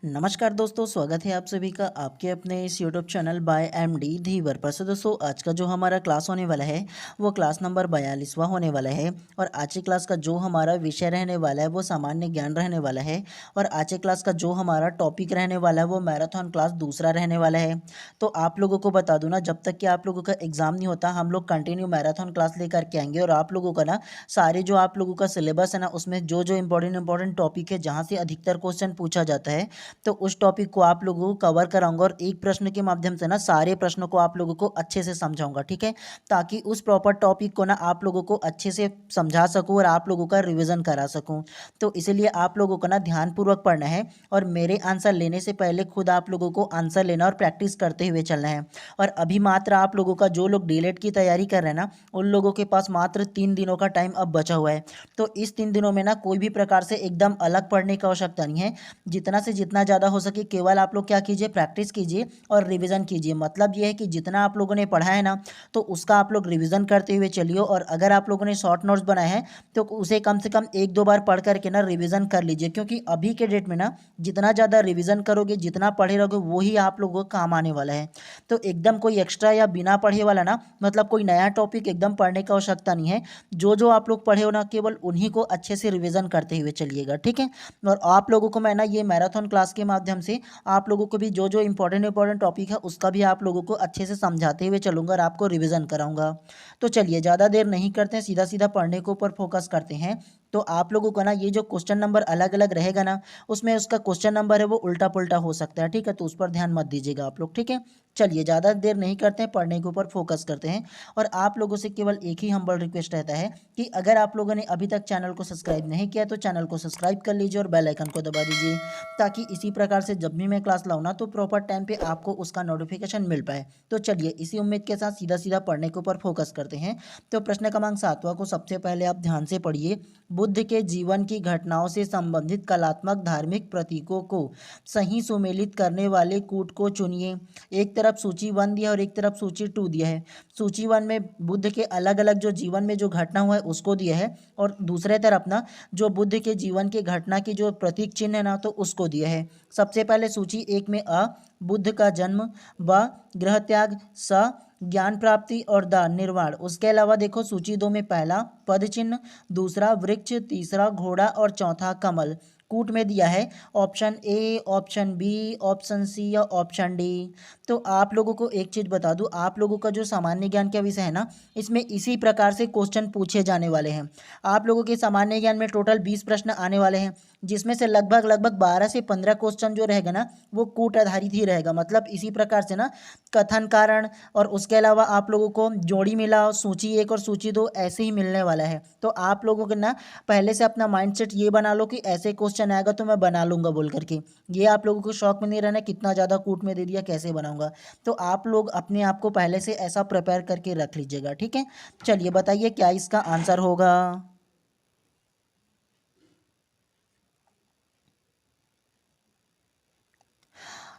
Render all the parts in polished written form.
नमस्कार दोस्तों, स्वागत है आप सभी का आपके अपने इस यूट्यूब चैनल बाय एमडी धीवर पर। सो दोस्तों, आज का जो हमारा क्लास होने वाला है वो क्लास नंबर 42वां होने वाला है। और आज की क्लास का जो हमारा विषय रहने वाला है वो सामान्य ज्ञान रहने वाला है। और आज की क्लास का जो हमारा टॉपिक रहने वाला है वो मैराथन क्लास दूसरा रहने वाला है। तो आप लोगों को बता दूं ना, जब तक कि आप लोगों का एग्जाम नहीं होता हम लोग कंटिन्यू मैराथन क्लास लेकर के आएंगे। और आप लोगों का ना सारे जो आप लोगों का सिलेबस है ना, उसमें जो जो इंपॉर्टेंट टॉपिक है जहाँ से अधिकतर क्वेश्चन पूछा जाता है, तो उस टॉपिक को आप लोगों को कवर कराऊंगा। और एक प्रश्न के माध्यम से ना सारे प्रश्नों को आप लोगों को अच्छे से समझाऊंगा, ठीक है। ताकि उस प्रॉपर टॉपिक को ना आप लोगों को अच्छे से समझा सकूं और आप लोगों का रिवीजन करा सकूं। तो इसलिए आप लोगों को ना ध्यानपूर्वक पढ़ना है और मेरे आंसर लेने से पहले खुद आप लोगों को आंसर लेना और प्रैक्टिस करते हुए चलना है। और अभी मात्र आप लोगों का जो लोग डीएलएड की तैयारी कर रहे हैं ना, उन लोगों के पास मात्र 3 दिनों का टाइम अब बचा हुआ है। तो इस 3 दिनों में ना कोई भी प्रकार से एकदम अलग पढ़ने की आवश्यकता नहीं है। जितना से जितना ज़्यादा हो सके केवल आप लोग क्या कीजिए, प्रैक्टिस कीजिए और रिवीजन कीजिए। मतलब ये है कि जितना आप लोगों ने पढ़ा है ना, तो उसका आप लोग रिवीजन करते हुए चलिए। और अगर आप लोगों ने शॉर्ट नोट्स बनाए हैं तो उसे कम से कम 1-2 बार पढ़ करके ना रिवीजन कर लीजिए। क्योंकि अभी के डेट में ना जितना ज़्यादा रिवीजन करोगे, जितना पढ़े रहोगे, वही आप लोगों को काम आने वाला है। तो एकदम कोई एक्स्ट्रा या बिना पढ़े वाला ना, मतलब कोई नया टॉपिक एकदम पढ़ने की आवश्यकता नहीं है। जो जो आप लोग पढ़े हो ना, केवल उन्हीं को अच्छे से रिवीजन करते हुए चलिएगा, ठीक है। और आप लोगों को मैं ना ये मैराथन क्लास के माध्यम से आप लोगों को भी जो जो इंपॉर्टेंट टॉपिक है उसका भी आप लोगों को अच्छे से समझाते हुए चलूंगा और आपको रिवीजन कराऊंगा। तो चलिए ज़्यादा देर नहीं करते हैं, सीधा सीधा पढ़ने के ऊपर फोकस करते हैं। तो आप लोगों को ना ये जो क्वेश्चन नंबर अलग अलग रहेगा ना, उसमें उसका क्वेश्चन नंबर है वो उल्टा पुल्टा हो सकता है, ठीक है। तो उस पर ध्यान मत दीजिएगा आप लोग, ठीक है। चलिए ज़्यादा देर नहीं करते हैं, पढ़ने के ऊपर फोकस करते हैं। और आप लोगों से केवल एक ही हम्बल रिक्वेस्ट रहता है कि अगर आप लोगों ने अभी तक चैनल को सब्सक्राइब नहीं किया तो चैनल को सब्सक्राइब कर लीजिए और बेल आइकन को दबा दीजिए, ताकि इसी प्रकार से जब भी मैं क्लास लाऊँ ना तो प्रॉपर टाइम पे आपको उसका नोटिफिकेशन मिल पाए। तो चलिए इसी उम्मीद के साथ सीधा सीधा पढ़ने के ऊपर फोकस करते हैं। तो प्रश्न क्रमांक 7वां को सबसे पहले आप ध्यान से पढ़िए। बुद्ध के जीवन की घटनाओं से संबंधित कलात्मक धार्मिक प्रतीकों को सही सुमेलित करने वाले कूट को चुनिए। एक तरफ सूची 1 दिया और एक तरफ सूची 2 दिया है। सूची 1 में बुद्ध के अलग अलग जो जीवन में जो घटना हुआ है उसको दिया है, और दूसरे तरफ ना जो बुद्ध के जीवन की घटना की जो प्रतीक चिन्ह है ना, तो उसको दिया है। सबसे पहले सूची 1 में बुद्ध का जन्म, ब गृह त्याग, स ज्ञान प्राप्ति और द निर्वाण। उसके अलावा देखो सूची 2 में पहला पद चिन्ह, दूसरा वृक्ष, तीसरा घोड़ा और चौथा कमल। कूट में दिया है option A, option B, option C या ऑप्शन डी। तो आप लोगों को एक चीज़ बता दूं, आप लोगों का जो सामान्य ज्ञान का विषय है ना, इसमें इसी प्रकार से क्वेश्चन पूछे जाने वाले हैं। आप लोगों के सामान्य ज्ञान में टोटल 20 प्रश्न आने वाले हैं, जिसमें से लगभग 12 से 15 क्वेश्चन जो रहेगा ना वो कूट आधारित ही रहेगा। मतलब इसी प्रकार से ना कथन कारण और उसके अलावा आप लोगों को जोड़ी मिला, सूची 1 और सूची 2 ऐसे ही मिलने वाला है। तो आप लोगों को ना पहले से अपना माइंडसेट ये बना लो कि ऐसे क्वेश्चन आएगा तो मैं बना लूंगा बोल करके। ये आप लोगों को शौक में नहीं रहना कितना ज़्यादा कूट में दे दिया कैसे बनाऊंगा। तो आप लोग अपने आप को पहले से ऐसा प्रिपेयर करके रख लीजिएगा, ठीक है। चलिए बताइए क्या इसका आंसर होगा।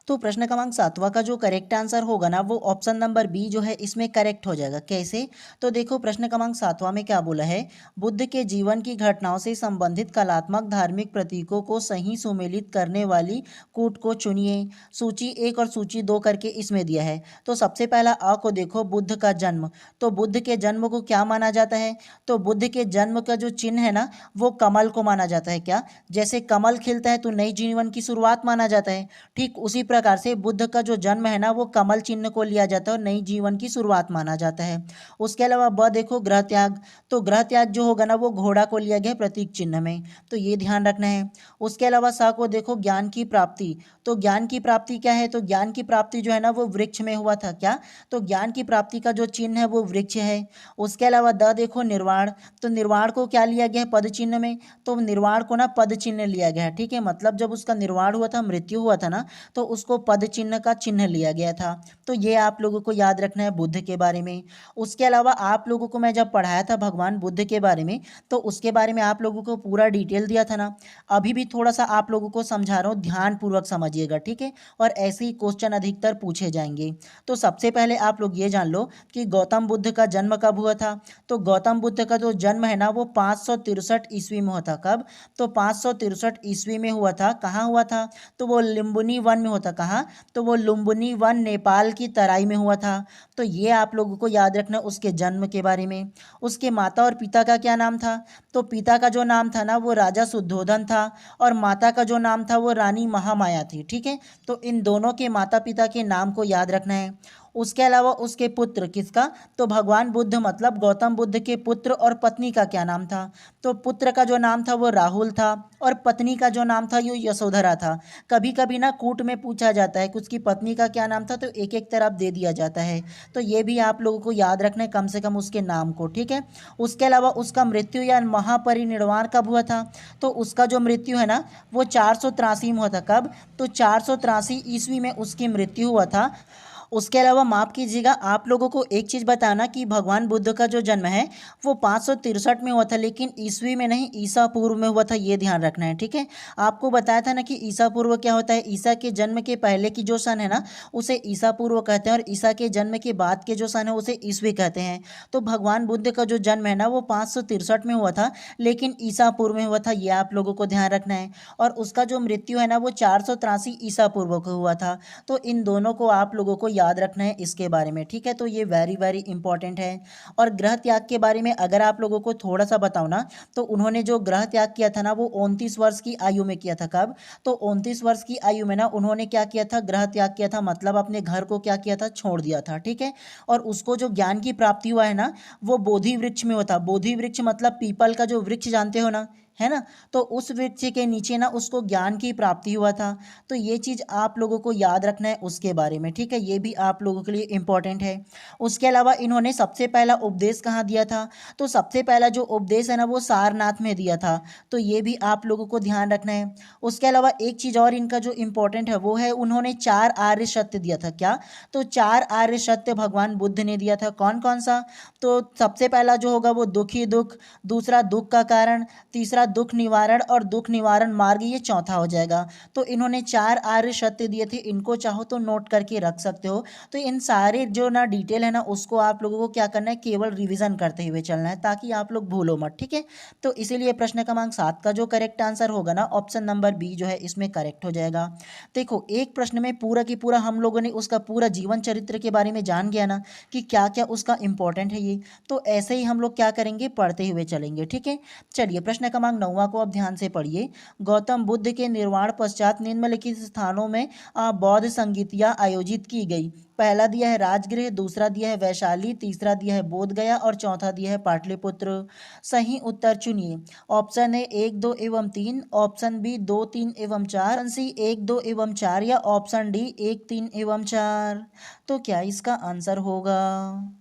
तो प्रश्न क्रमांक 7वां का जो करेक्ट आंसर होगा ना वो ऑप्शन नंबर बी जो है इसमें करेक्ट हो जाएगा। कैसे? तो देखो प्रश्न क्रमांक 7वां में क्या बोला है, बुद्ध के जीवन की घटनाओं से संबंधित कलात्मक धार्मिक प्रतीकों को सही सुमेलित करने वाली कूट को चुनिए। सूची 1 और सूची 2 करके इसमें दिया है। तो सबसे पहला को देखो, बुद्ध का जन्म। तो बुद्ध के जन्म को क्या माना जाता है? तो बुद्ध के जन्म का जो चिन्ह है ना वो कमल को माना जाता है। क्या? जैसे कमल खिलता है तो नई जीवन की शुरुआत माना जाता है, ठीक उसी प्रकार से बुद्ध का जो जन्म है ना वो कमल चिन्ह को लिया जाता है और नई जीवन की शुरुआत माना जाता है। उसके अलावा ब देखो, गृह त्याग। तो गृह त्याग जो होगा ना वो घोड़ा को लिया गया प्रतीक चिन्ह में, तो ये ध्यान रखना है। उसके अलावा स को देखो, ज्ञान की प्राप्ति। तो ज्ञान की प्राप्ति क्या है? तो ज्ञान की प्राप्ति जो है ना वो वृक्ष में हुआ था। क्या? तो ज्ञान की प्राप्ति का जो चिन्ह है वो वृक्ष है। उसके अलावा द देखो, निर्वाण। तो निर्वाण को क्या लिया गया है पद चिन्ह में? तो निर्वाण को ना पद चिन्ह लिया गया है, ठीक है। मतलब जब उसका निर्वाण हुआ था, मृत्यु हुआ था ना, तो उस उसको पद चिन्ह का चिन्ह लिया गया था। तो ये आप लोगों को याद रखना है बुद्ध के बारे में। उसके अलावा आप लोगों को मैं जब पढ़ाया था भगवान बुद्ध के बारे में, तो उसके बारे में आप लोगों को पूरा डिटेल दिया था ना। अभी भी थोड़ा सा आप लोगों को समझा रहा हूँ, ध्यानपूर्वक समझिएगा, ठीक है। और ऐसे ही क्वेश्चन अधिकतर पूछे जाएंगे। तो सबसे पहले आप लोग ये जान लो कि गौतम बुद्ध का जन्म कब हुआ था। तो गौतम बुद्ध का जो जन्म है ना वो 563 ईस्वी में हुआ था। कब? तो 563 ईस्वी में हुआ था। कहाँ हुआ था? तो वो लुम्बिनी वन में होता। कहाँ? तो वो लुम्बिनी वन नेपाल की तराई में हुआ था। तो ये आप लोगों को याद रखना उसके जन्म के बारे में। उसके माता और पिता का क्या नाम था? तो पिता का जो नाम था ना वो राजा शुद्धोधन था, और माता का जो नाम था वो रानी महामाया थी, ठीक है। तो इन दोनों के माता पिता के नाम को याद रखना है। उसके अलावा उसके पुत्र, किसका? तो भगवान बुद्ध मतलब गौतम बुद्ध के पुत्र और पत्नी का क्या नाम था? तो पुत्र का जो नाम था वो राहुल था, और पत्नी का जो नाम था वो यशोधरा था। कभी कभी ना कूट में पूछा जाता है कि उसकी पत्नी का क्या नाम था, तो एक एक तरफ दे दिया जाता है। तो ये भी आप लोगों को याद रखना है, कम से कम उसके नाम को, ठीक है। उसके अलावा उसका मृत्यु या महापरिनिर्वाण कब हुआ था? तो उसका जो मृत्यु है ना वो 483 में हुआ था। कब? तो 483 ईस्वी में उसकी मृत्यु हुआ था। उसके अलावा माफ़ कीजिएगा, आप लोगों को एक चीज़ बताना कि भगवान बुद्ध का जो जन्म है वो 563 में हुआ था, लेकिन ईस्वी में नहीं, ईसा पूर्व में हुआ था। ये ध्यान रखना है, ठीक है। आपको बताया था ना कि ईसा पूर्व क्या होता है। ईसा के जन्म के पहले की जो सन है ना उसे ईसा पूर्व कहते हैं, और ईसा के जन्म के बाद के जो सन है उसे ईस्वी कहते हैं। तो भगवान बुद्ध का जो जन्म है ना वो 563 में हुआ था, लेकिन ईसा पूर्व में हुआ था। ये आप लोगों को ध्यान रखना है। और उसका जो मृत्यु है ना वो 483 ईसा पूर्व को हुआ था। तो इन दोनों को आप लोगों को याद रखना है इसके बारे में, ठीक है। तो ये वेरी वेरी इंपॉर्टेंट है। और ग्रह त्याग के बारे में अगर आप लोगों को थोड़ा सा बताऊं ना, तो उन्होंने जो ग्रह त्याग किया था ना वो 29 वर्ष की आयु में किया था। कब? तो 29 वर्ष की आयु में ना उन्होंने क्या किया था? ग्रह त्याग किया था, मतलब अपने घर को क्या किया था? छोड़ दिया था, ठीक है। और उसको जो ज्ञान की प्राप्ति हुआ है ना वो बोधि वृक्ष में होता। बोधि वृक्ष मतलब पीपल का जो वृक्ष जानते हो ना, है ना। तो उस वृक्ष के नीचे ना उसको ज्ञान की प्राप्ति हुआ था। तो ये चीज़ आप लोगों को याद रखना है उसके बारे में, ठीक है। ये भी आप लोगों के लिए इंपॉर्टेंट है। उसके अलावा इन्होंने सबसे पहला उपदेश कहाँ दिया था? तो सबसे पहला जो उपदेश है ना वो सारनाथ में दिया था। तो ये भी आप लोगों को ध्यान रखना है। उसके अलावा एक चीज़ और इनका जो इम्पोर्टेंट है वो है उन्होंने 4 आर्य सत्य दिया था। क्या? तो 4 आर्य सत्य भगवान बुद्ध ने दिया था। कौन कौन सा? तो सबसे पहला जो होगा वो दुख ही दुख, दूसरा दुख का कारण, तीसरा दुख निवारण, और दुख निवारण मार्ग, ये चौथा हो जाएगा। तो इन्होंने 4 आर्य सत्य दिए थे। इनको चाहो तो नोट करके रख सकते हो। तो इन सारे जो ना डिटेल है ना उसको आप लोगों को क्या करना है? केवल रिवीजन करते हुए चलना है, ताकि आप लोग भूलो मत, ठीक है। तो इसीलिए प्रश्न क्रमांक 7 का जो करेक्ट आंसर होगा ना ऑप्शन नंबर बी जो है इसमें करेक्ट हो जाएगा। देखो एक प्रश्न में पूरा की पूरा हम लोगों ने उसका पूरा जीवन चरित्र के बारे में जान गया ना कि क्या क्या उसका इंपॉर्टेंट है ये। तो ऐसे ही हम लोग क्या करेंगे? पढ़ते हुए चलेंगे, ठीक है। चलिए प्रश्न क्रमांक 9 को अब ध्यान से पढ़िए। गौतम बुद्ध के निर्वाण पश्चात निम्नलिखित स्थानों में बौद्ध संगीतियाँ आयोजित की गई। पहला दिया है राजगृह, दूसरा दिया है वैशाली, तीसरा दिया है बोधगया, और चौथा दिया है पाटलिपुत्र। सही उत्तर चुनिए। ऑप्शन ए 1, 2 एवं 3, ऑप्शन बी 2, 3 एवं 4, ऑप्शन सी 1, 2 एवं 4, या ऑप्शन डी 1, 3 एवं 4। तो क्या इसका आंसर होगा?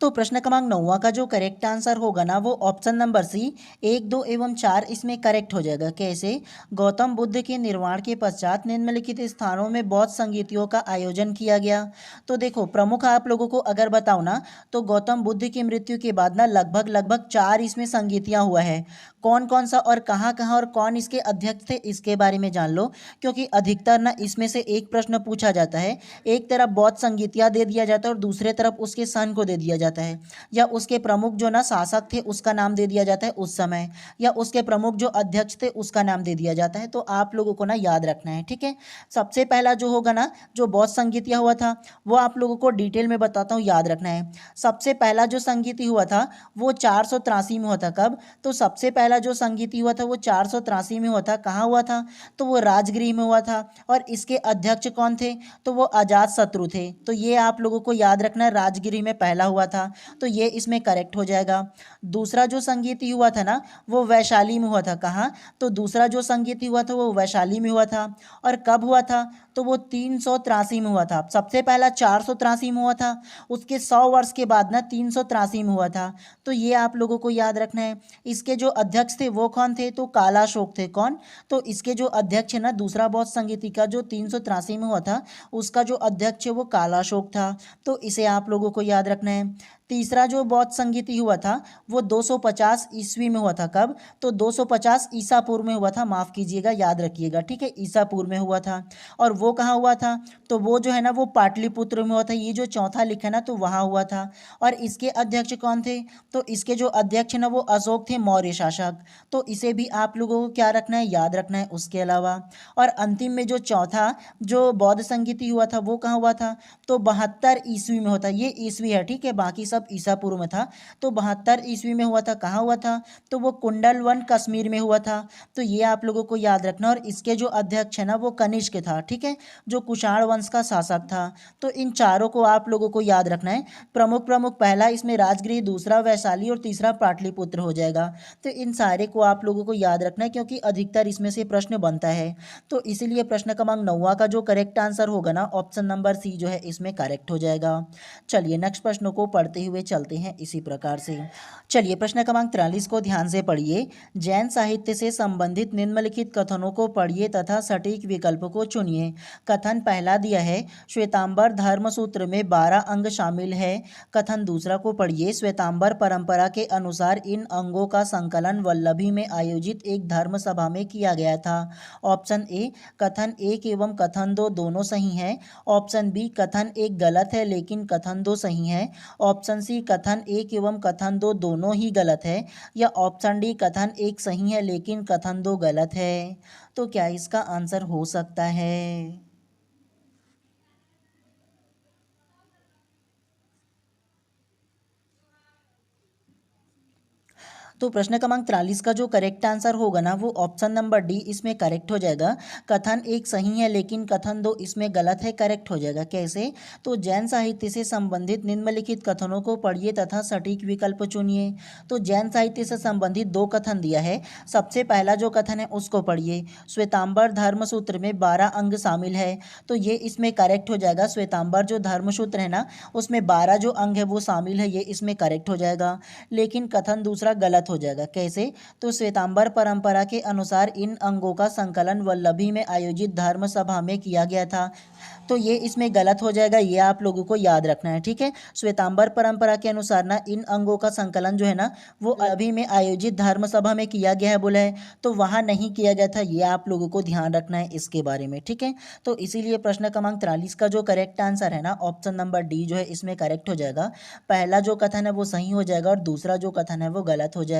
तो प्रश्न क्रमांक 9 का जो करेक्ट आंसर होगा ना वो ऑप्शन नंबर सी 1, 2 एवं 4 इसमें करेक्ट हो जाएगा। कैसे? गौतम बुद्ध के निर्वाण के पश्चात निम्नलिखित स्थानों में बौद्ध संगीतियों का आयोजन किया गया। तो देखो प्रमुख आप लोगों को अगर बताओ ना तो गौतम बुद्ध की मृत्यु के बाद ना लगभग लगभग 4 इसमें संगीतियाँ हुआ है। कौन कौन सा और कहाँ कहाँ और कौन इसके अध्यक्ष थे इसके बारे में जान लो, क्योंकि अधिकतर ना इसमें से एक प्रश्न पूछा जाता है। एक तरफ बौद्ध संगीतियाँ दे दिया जाता है और दूसरे तरफ उसके सन को दे दिया जाता है, या उसके प्रमुख जो ना शासक थे उसका नाम दे दिया जाता है उस समय, या उसके प्रमुख जो अध्यक्ष थे उसका नाम दे दिया जाता है। तो आप लोगों को ना याद रखना है, ठीक है। सबसे पहला जो होगा ना जो बौद्ध संगीतिया हुआ था वो आप लोगों को डिटेल में बताता हूँ, याद रखना है। सबसे पहला जो संगीति हुआ था वो 483 में हुआ था। कब? तो सबसे पहला पहला जो संगीत हुआ था वो 483 में हुआ था। कहाँ हुआ था? तो वो राजगृह में हुआ था। और इसके अध्यक्ष कौन थे? तो वो अजात शत्रु थे। तो ये आप लोगों को याद रखना है, राजगृह में पहला हुआ था, तो ये इसमें करेक्ट हो जाएगा। दूसरा जो संगीत हुआ था ना वो वैशाली में हुआ था। कहाँ? तो दूसरा जो संगीत हुआ था वो वैशाली में हुआ था। और कब हुआ था? तो वो 383 में हुआ था। सबसे पहला 483 में हुआ था, उसके 100 वर्ष के बाद ना 383 में हुआ था। तो ये आप लोगों को याद रखना है। इसके जो अध्यक्ष थे वो कौन थे? तो कालाशोक थे। कौन? तो इसके जो अध्यक्ष है ना दूसरा बौद्ध संगीति का जो 383 में हुआ था, उसका जो अध्यक्ष है वो कालाशोक था। तो इसे आप लोगों को याद रखना है। तीसरा जो बौद्ध संगीति हुआ था वो 250 ईस्वी में हुआ था। कब? तो 250 ईसा पूर्व में हुआ था, माफ़ कीजिएगा, याद रखिएगा, ठीक है, ईसा पूर्व में हुआ था। और वो कहाँ हुआ था? तो वो जो है ना वो पाटलिपुत्र में हुआ था। ये जो चौथा लिखा है ना तो वहाँ हुआ था। और इसके अध्यक्ष कौन थे? तो इसके जो अध्यक्ष ना वो अशोक थे, मौर्य शासक। तो इसे भी आप लोगों को क्या रखना है? याद रखना है। उसके अलावा और अंतिम में जो चौथा जो बौद्ध संगीति हुआ था वो कहाँ हुआ था? तो 72 ईस्वी में होता। ये ईस्वी है, ठीक है, बाकी सब ईसा पूर्व में था। तो 72 ईस्वी में हुआ था। कहाँ हुआ था? तो वो कुंडलवन कश्मीर में हुआ था। तो ये आप लोगों को याद रखना। और इसके जो अध्यक्ष है ना वो कनिष्क था, ठीक है, जो कुषाण वंश का शासक था। तो इन चारों को आप लोगों को याद रखना है। प्रमुख प्रमुख, पहला इसमें राजगृह, दूसरा वैशाली और तीसरा पाटलिपुत्र हो जाएगा। तो इन सारे को आप लोगों को याद रखना है क्योंकि अधिकतर इसमें से प्रश्न बनता है। तो इसीलिए प्रश्न क्रमांक 9 का जो करेक्ट आंसर होगा ना ऑप्शन नंबर सी जो है इसमें करेक्ट हो जाएगा। चलिए नेक्स्ट प्रश्न को पढ़ते हुए चलते हैं इसी प्रकार से। चलिए प्रश्न क्रमांक 43 को ध्यान से पढ़िए। जैन साहित्य से संबंधित निम्नलिखित कथनों को पढ़िए तथा सटीक विकल्प को चुनिए। कथन पहला दिया है, श्वेतांबर धर्मसूत्र में 12 अंग शामिल है। कथन दूसरा को पढ़िए, श्वेतांबर परंपरा के अनुसार इन अंगों का संकलन वल्लभी में आयोजित एक धर्म सभा में किया गया था। ऑप्शन ए, कथन एक एवं कथन दो दोनों सही हैं। ऑप्शन बी, कथन एक गलत है लेकिन कथन दो सही है। ऑप्शन सी, कथन एक एवं कथन दो दोनों ही गलत है। या ऑप्शन डी, कथन एक सही है लेकिन कथन दो गलत है। तो क्या इसका आंसर हो सकता है? तो प्रश्न क्रमांक 43 का जो करेक्ट आंसर होगा ना वो ऑप्शन नंबर डी इसमें करेक्ट हो जाएगा। कथन एक सही है लेकिन कथन दो इसमें गलत है, करेक्ट हो जाएगा। कैसे? तो जैन साहित्य से संबंधित निम्नलिखित कथनों को पढ़िए तथा सटीक विकल्प चुनिए। तो जैन साहित्य से संबंधित दो कथन दिया है। सबसे पहला जो कथन है उसको पढ़िए, श्वेतांबर धर्मसूत्र में 12 अंग शामिल है। तो ये इसमें करेक्ट हो जाएगा। श्वेतांबर जो धर्मसूत्र है ना उसमें 12 जो अंग है वो शामिल है, ये इसमें करेक्ट हो जाएगा। लेकिन कथन दूसरा गलत हो जाएगा। कैसे? तो श्वेतांबर परंपरा के अनुसार इन अंगों का संकलन वल्लभी में आयोजित धर्म सभा में किया गया था। तो ये इसमें गलत हो जाएगा, ये आप लोगों को याद रखना है, ठीक है। श्वेतांबर परंपरा के अनुसार ना इन अंगों का संकलन जो है ना वो अभी में आयोजित धर्म सभा में किया गया है बोला है, तो वहाँ नहीं किया गया था, ये आप लोगों को ध्यान रखना है इसके बारे में, ठीक है। तो इसीलिए प्रश्न क्रमांक 43 का जो करेक्ट आंसर है ना ऑप्शन नंबर डी जो है इसमें करेक्ट हो जाएगा। पहला जो कथन है वो सही हो जाएगा और दूसरा जो कथन है वो गलत हो जाएगा।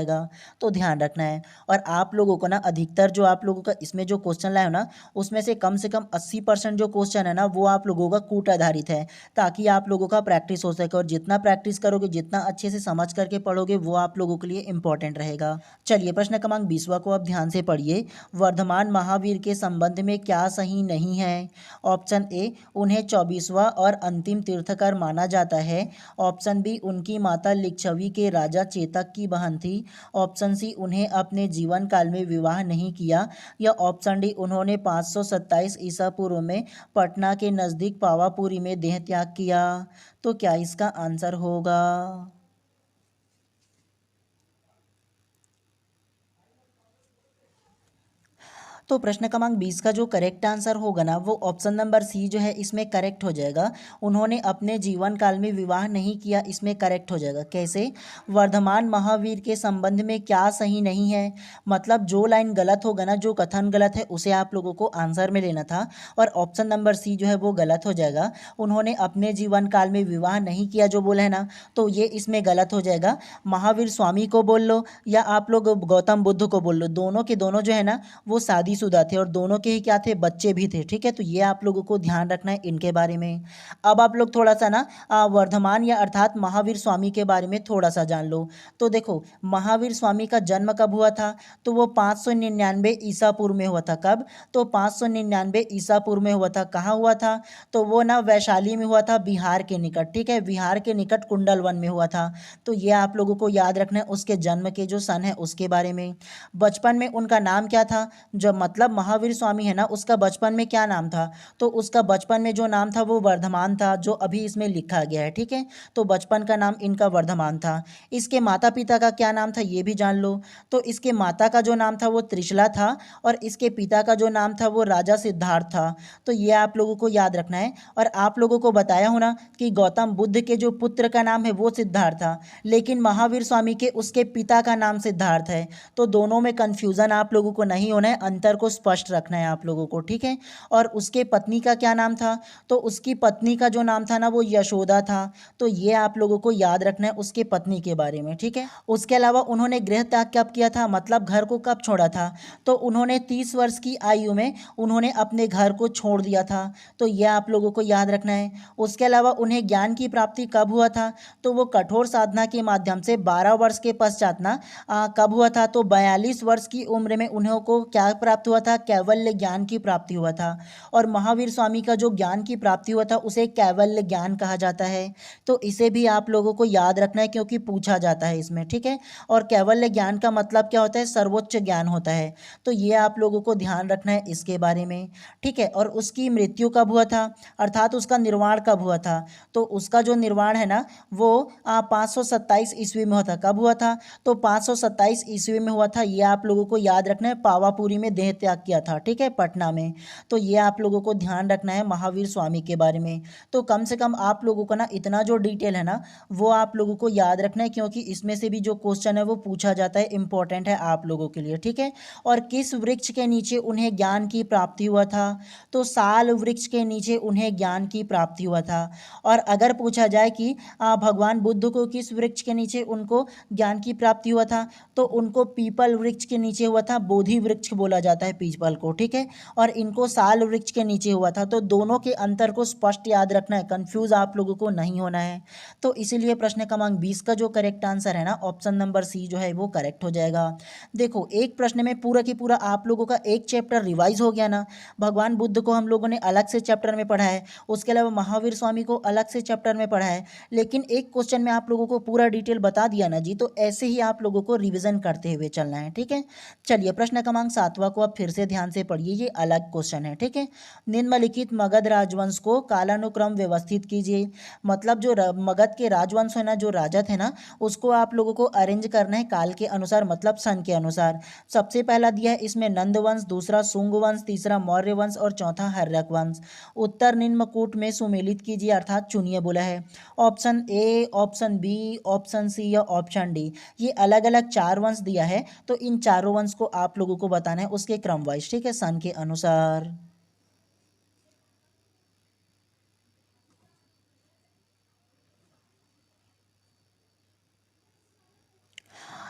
तो ध्यान रखना है। और आप लोगों को ना अधिकतर जो आप लोगों का इसमें जो क्वेश्चन लाए हो ना उसमें से कम 80% जो क्वेश्चन है ना वो आप लोगों का कूट आधारित है, ताकि आप लोगों का प्रैक्टिस हो सके। और जितना प्रैक्टिस करोगे, जितना अच्छे से समझ करके पढ़ोगे, वो आप लोगों के लिए इंपॉर्टेंट रहेगा। चलिए प्रश्न क्रमांक 20 को आप ध्यान से पढ़िए। वर्धमान महावीर के संबंध में क्या सही नहीं है? ऑप्शन ए, उन्हें 24वां और अंतिम तीर्थकर माना जाता है। ऑप्शन बी, उनकी माता लिच्छवी के राजा चेतक की बहन थी। ऑप्शन सी, उन्हें अपने जीवन काल में विवाह नहीं किया। या ऑप्शन डी, उन्होंने 527 ईसा पूर्व में पटना के नज़दीक पावापुरी में देह त्याग किया। तो क्या इसका आंसर होगा? तो प्रश्न क्रमांक 20 का जो करेक्ट आंसर होगा ना वो ऑप्शन नंबर सी जो है इसमें करेक्ट हो जाएगा। उन्होंने अपने जीवन काल में विवाह नहीं किया, इसमें करेक्ट हो जाएगा। कैसे? वर्धमान महावीर के संबंध में क्या सही नहीं है, मतलब जो लाइन गलत होगा ना, जो कथन गलत है उसे आप लोगों को आंसर में लेना था। और ऑप्शन नंबर सी जो है वो गलत हो जाएगा। उन्होंने अपने जीवन काल में विवाह नहीं किया जो बोला है ना, तो ये इसमें गलत हो जाएगा। महावीर स्वामी को बोल लो या आप लोग गौतम बुद्ध को बोल लो, दोनों के दोनों जो है ना वो शादी शादीशुदा थे और दोनों के ही क्या थे, बच्चे भी थे। ठीक है, तो ये आप लोगों को ध्यान रखना है इनके बारे में। अब आप लोग थोड़ा सा ना वर्धमान या अर्थात महावीर स्वामी के बारे में थोड़ा सा जान लो। तो देखो, महावीर स्वामी का जन्म कब हुआ था, तो वो 599 ईसा पूर्व में हुआ था। कब, तो 599 ईसा पूर्व में हुआ था। कहाँ हुआ था, तो वो ना वैशाली में हुआ था, बिहार के निकट। ठीक है, बिहार के निकट कुंडलवन में हुआ था। तो ये आप लोगों को याद रखना है उसके जन्म के जो सन है उसके बारे में। बचपन में उनका नाम क्या था, जब मतलब महावीर स्वामी है ना, उसका बचपन में क्या नाम था, तो उसका बचपन में जो नाम था वो वर्धमान था, जो अभी इसमें लिखा गया है। ठीक है, तो बचपन का नाम इनका वर्धमान था। इसके माता पिता का क्या नाम था ये भी जान लो। तो इसके माता का जो नाम था वो त्रिशला था और इसके पिता का जो नाम था वो राजा सिद्धार्थ था। तो ये आप लोगों को याद रखना है। और आप लोगों को बताया हूं ना कि गौतम बुद्ध के जो पुत्र का नाम है वो सिद्धार्थ था, लेकिन महावीर स्वामी के उसके पिता का नाम सिद्धार्थ है। तो दोनों में कंफ्यूजन आप लोगों को नहीं होना है, अंतर को स्पष्ट रखना है आप लोगों को। ठीक है, और उसके पत्नी का क्या नाम था, तो उसकी पत्नी का जो नाम था ना वो यशोदा था। तो ये आप लोगों को याद रखना है उसके पत्नी के बारे में। ठीक है, उसके अलावा उन्होंने गृह त्याग कब किया था, मतलब घर को कब छोड़ा था, तो उन्होंने 30 वर्ष की आयु में उन्होंने अपने घर को छोड़ दिया था। तो ये आप लोगों को याद रखना है। उसके अलावा उन्हें ज्ञान की प्राप्ति कब हुआ था, तो वो कठोर साधना के माध्यम से 12 वर्ष के पश्चात ना कब हुआ था, तो 42 वर्ष की उम्र में उन्हें को क्या प्राप्त हुआ था, कैवल्य ज्ञान की प्राप्ति हुआ था। और महावीर स्वामी का जो ज्ञान की प्राप्ति हुआ था उसे कैवल्य ज्ञान कहा जाता है। तो इसे भी आप लोगों को याद रखना है क्योंकि पूछा जाता है इसमें। ठीक है, और कैवल्य ज्ञान का मतलब क्या होता है, सर्वोच्च ज्ञान होता है। तो ये आप लोगों को ध्यान रखना है इसके बारे में। ठीक है, और उसकी मृत्यु कब हुआ था, अर्थात उसका निर्वाण कब हुआ था, तो उसका जो निर्वाण है ना वो 527 ईस्वी में हुआ था। कब हुआ था, तो 527 ईस्वी में हुआ था। ये आप लोगों को याद रखना है। पावापुरी में देह त्याग किया था। ठीक है, पटना में। तो ये आप लोगों को ध्यान रखना है महावीर स्वामी के बारे में। तो कम से कम आप लोगों को ना इतना जो डिटेल है ना वो आप लोगों को याद रखना है, क्योंकि इसमें से भी जो क्वेश्चन है वो पूछा जाता है, इंपॉर्टेंट है आप लोगों के लिए। ठीक है, और किस वृक्ष के नीचे उन्हें ज्ञान की प्राप्ति हुआ था, तो साल वृक्ष के नीचे उन्हें ज्ञान की प्राप्ति हुआ था। और अगर पूछा जाए कि भगवान बुद्ध को किस वृक्ष के नीचे उनको ज्ञान की प्राप्ति हुआ था, तो उनको पीपल वृक्ष के नीचे हुआ था। बोधि वृक्ष बोला जाता है पीपल को। ठीक है, और इनको साल वृक्ष के नीचे हुआ था। तो दोनों के अंतर को स्पष्ट याद रखना है, कंफ्यूज आप लोगों को नहीं होना है। तो इसीलिए प्रश्न क्रमांक 20 का जो करेक्ट आंसर है ना ऑप्शन नंबर सी जो है वो करेक्ट हो जाएगा। देखो, एक प्रश्न में पूरा की पूरा आप लोगों का एक चैप्टर रिवाइज हो गया ना। भगवान बुद्ध को हम लोगों ने अलग से चैप्टर में पढ़ा है, उसके अलावा महावीर स्वामी को अलग से चैप्टर में पढ़ा है, लेकिन एक क्वेश्चन में आप लोगों को पूरा डिटेल बता दिया ना जी। तो ऐसे ही आप लोगों को रिवीजन करते हुए चलना है। ठीक है, चलिए प्रश्न क्रमांक 7वां को आप फिर से ध्यान से पढ़िए, ये अलग क्वेश्चन है। ठीक है, निम्नलिखित मगध राजवंश को कालानुक्रम व्यवस्थित कीजिए। मतलब जो मगध के राजवंश है ना, जो राजा थे ना, उसको आप लोगों को अरेंज करना है काल के अनुसार, मतलब सन के अनुसार। सबसे पहला दिया है इसमें नंद वंश, दूसरा शुंग वंश, तीसरा मौर्य वंश और चौथा हर्यक वंश। उत्तर निम्नकूट में सुमेलित कीजिए, अर्थात चुनिए बोला है। Option A, option B, option C या ऑप्शन डी। ये अलग अलग 4 वंश दिया है, तो इन चारों वंश को आप लोगों को बताना है उसके क्रम वाइज। ठीक है, सन के अनुसार।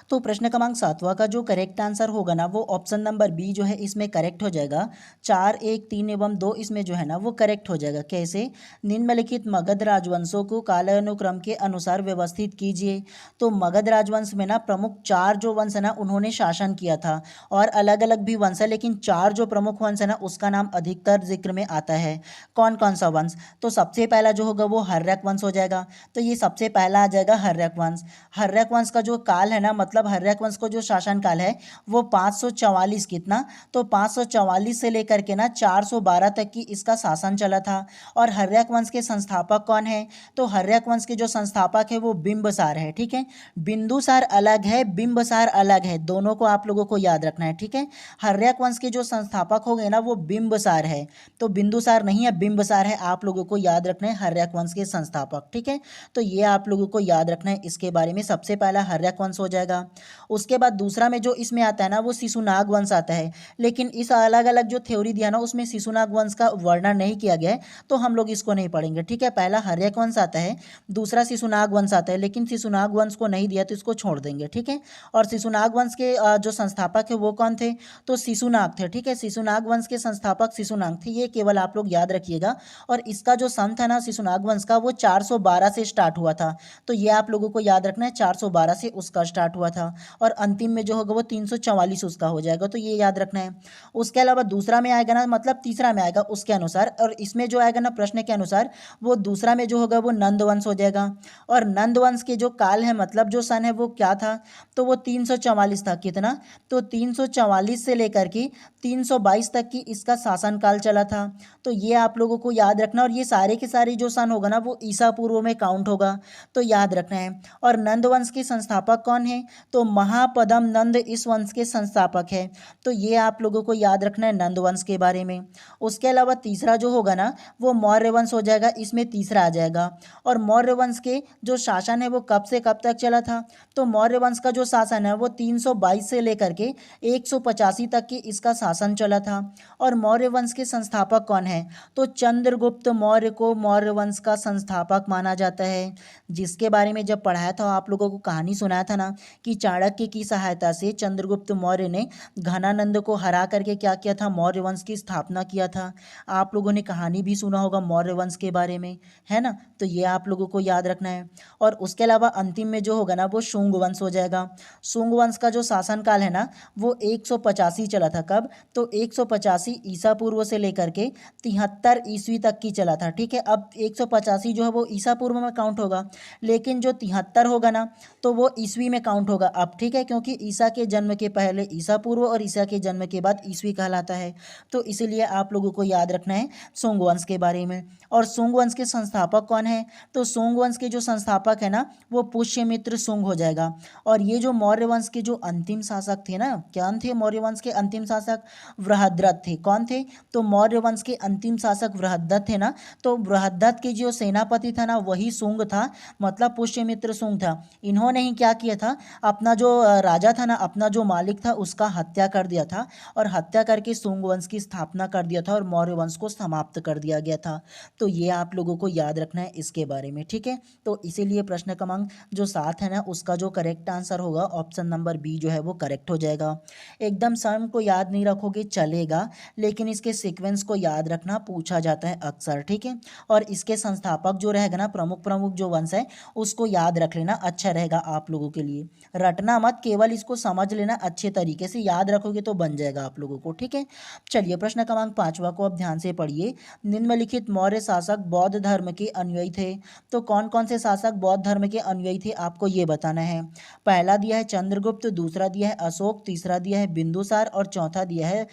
तो प्रश्न क्रमांक 7वां का जो करेक्ट आंसर होगा ना वो ऑप्शन नंबर बी जो है इसमें करेक्ट हो जाएगा। 4, 1, 3 एवं 2 इसमें जो है ना वो करेक्ट हो जाएगा। कैसे, निम्नलिखित मगध राजवंशों को कालानुक्रम के अनुसार व्यवस्थित कीजिए। तो मगध राजवंश में ना प्रमुख 4 जो वंश है ना उन्होंने शासन किया था, और अलग अलग भी वंश है, लेकिन 4 जो प्रमुख वंश है ना उसका नाम अधिकतर जिक्र में आता है। कौन कौन सा वंश, तो सबसे पहला जो होगा वो हर्यक वंश हो जाएगा। तो ये सबसे पहला आ जाएगा हर्यक वंश। हर्यक वंश का जो काल है ना, मतलब हर्यक वंश को जो शासन काल है वो 544 कितना, तो 544 से लेकर के ना 412 तक की इसका शासन चला था। और हर्यक वंश के संस्थापक कौन है, तो हर्यक वंश के जो संस्थापक है वो बिंबसार है। ठीक है, बिंदुसार अलग है, बिंबसार अलग है, दोनों को आप लोगों को याद रखना है। ठीक है, हर्यक वंश के जो संस्थापक हो गए ना वो बिंबसार है, तो बिंदुसार नहीं है, बिंबसार है। आप लोगों को याद रखना है हर्यक वंश के संस्थापक। ठीक है, तो ये आप लोगों को याद रखना है इसके बारे में। सबसे पहला हर्यक वंश हो जाएगा। उसके बाद दूसरा में जो इसमें आता है ना वो शिशुनाग वंश आता है, लेकिन इस अलग अलग जो थ्योरी दिया ना उसमें शिशुनाग वंश का वर्णन नहीं किया गया है, तो हम लोग इसको नहीं पढ़ेंगे। ठीक है, पहला हर्यक वंश आता है, दूसरा शिशुनाग वंश आता है, लेकिन शिशुनाग वंश को नहीं दिया तो इसको छोड़ देंगे। ठीक है, और शिशुनाग वंश के जो संस्थापक है वो कौन थे, तो शिशुनाग थे। ठीक है, शिशुनाग वंश के संस्थापक शिशुनाग थे, ये केवल आप लोग याद रखिएगा। और इसका जो सन था ना शिशुनाग वंश का वो 412 से स्टार्ट हुआ था, तो ये आप लोगों को याद रखना है, 412 से उसका स्टार्ट हुआ था, और अंतिम में जो होगा वो 344 उसका हो जाएगा, तो ये याद रखना है। उसके अलावा दूसरा में आएगा ना, मतलब तीसरा में आएगा उसके अनुसार, और इसमें जो आएगा ना प्रश्न के अनुसार, वो दूसरा में जो होगा वो नंद वंश हो जाएगा। और नंद वंश के जो काल है, मतलब जो सन है वो क्या था, तो वो 344 था। कितना, तो 344 से लेकर के 322 तक की इसका शासनकाल चला था, तो ये आप लोगों को याद रखना। और ये सारे के सारे जो सन होगा ना वो ईसा पूर्व में काउंट होगा, तो याद रखना है। और नंद वंश के संस्थापक कौन है, तो महापदम नंद इस वंश के संस्थापक है, तो ये आप लोगों को याद रखना है नंद वंश के बारे में। उसके अलावा तीसरा जो होगा ना वो मौर्य वंश हो जाएगा, इसमें तीसरा आ जाएगा। और मौर्य वंश के जो शासन है वो कब से कब तक चला था, तो मौर्य वंश का जो शासन है वो 322 से लेकर के 185 तक की इसका शासन चला था। और मौर्य वंश के संस्थापक कौन है, तो चंद्रगुप्त मौर्य को मौर्य वंश का संस्थापक माना जाता है, जिसके बारे में जब पढ़ाया था आप लोगों को कहानी सुनाया था ना कि चाणक्य की सहायता से चंद्रगुप्त मौर्य ने घनानंद को हरा करके क्या किया था, मौर्य वंश की स्थापना किया था। आप लोगों ने कहानी भी सुना होगा मौर्य वंश के बारे में, है ना, तो ये आप लोगों को याद रखना है। और उसके अलावा अंतिम में जो होगा ना वो शुंग वंश हो जाएगा। शुंग वंश का जो शासनकाल है ना वो 185 चला था, कब, तो 185 ईसा पूर्व से लेकर के 73 ईस्वी तक की चला था। ठीक है, अब 185 जो है वो ईसा पूर्व में काउंट होगा, लेकिन जो 73 होगा ना तो वो ईस्वी में काउंट होगा अब। ठीक है, क्योंकि ईसा के जन्म के पहले ईसा पूर्व और ईसा के जन्म के बाद ईस्वी कहलाता है, तो इसीलिए आप लोगों को याद रखना है शुंग वंश के बारे में। और शुंग वंश के संस्थापक कौन है, तो शुंग वंश के जो संस्थापक है ना वो पुष्यमित्र शुंग हो जाएगा। और ये जो मौर्य वंश के जो अंतिम शासक थे ना, क्या थे मौर्य वंश के अंतिम शासक, बृहद्रथ थे। कौन थे, तो मौर्य वंश के अंतिम शासक बृहद्रथ थे ना, तो बृहद्रथ के जो सेनापति था ना वही शुंग था, मतलब पुष्यमित्र शुंग था। इन्होंने ही क्या किया था, अपना जो राजा था ना, अपना जो मालिक था उसका हत्या कर दिया था, और हत्या करके शुंग वंश की स्थापना कर दिया था और मौर्य वंश को समाप्त कर दिया गया था। तो ये आप लोगों को याद रखना है इसके बारे में। ठीक है, तो इसीलिए प्रश्न क्रमांक जो 7 है ना उसका जो करेक्ट आंसर होगा ऑप्शन नंबर बी जो है वो करेक्ट हो जाएगा। एकदम सम को याद नहीं रखोगे चलेगा, लेकिन इसके सीक्वेंस को याद रखना पूछा जाता है अक्सर। ठीक है, और इसके संस्थापक जो रहेगा ना, प्रमुख प्रमुख जो वंश है उसको याद रख लेना, अच्छा रहेगा आप लोगों के लिए। रटना मत, केवल इसको समझ लेना, अच्छे तरीके से याद रखोगे तो बन जाएगा आप लोगों को। ठीक है, चलिए प्रश्न क्रमांक 5वां को अब ध्यान से पढ़िए। निम्नलिखित मौर्य शासक बौद्ध धर्म के अनुयायी थे, तो कौन कौन से शासक बौद्ध धर्म के अनुयायी थे आपको ये बताना है। पहला दिया है चंद्रगुप्त, दूसरा दिया है अशोक, तीसरा दिया है बिंदुसार और चौथा दिया है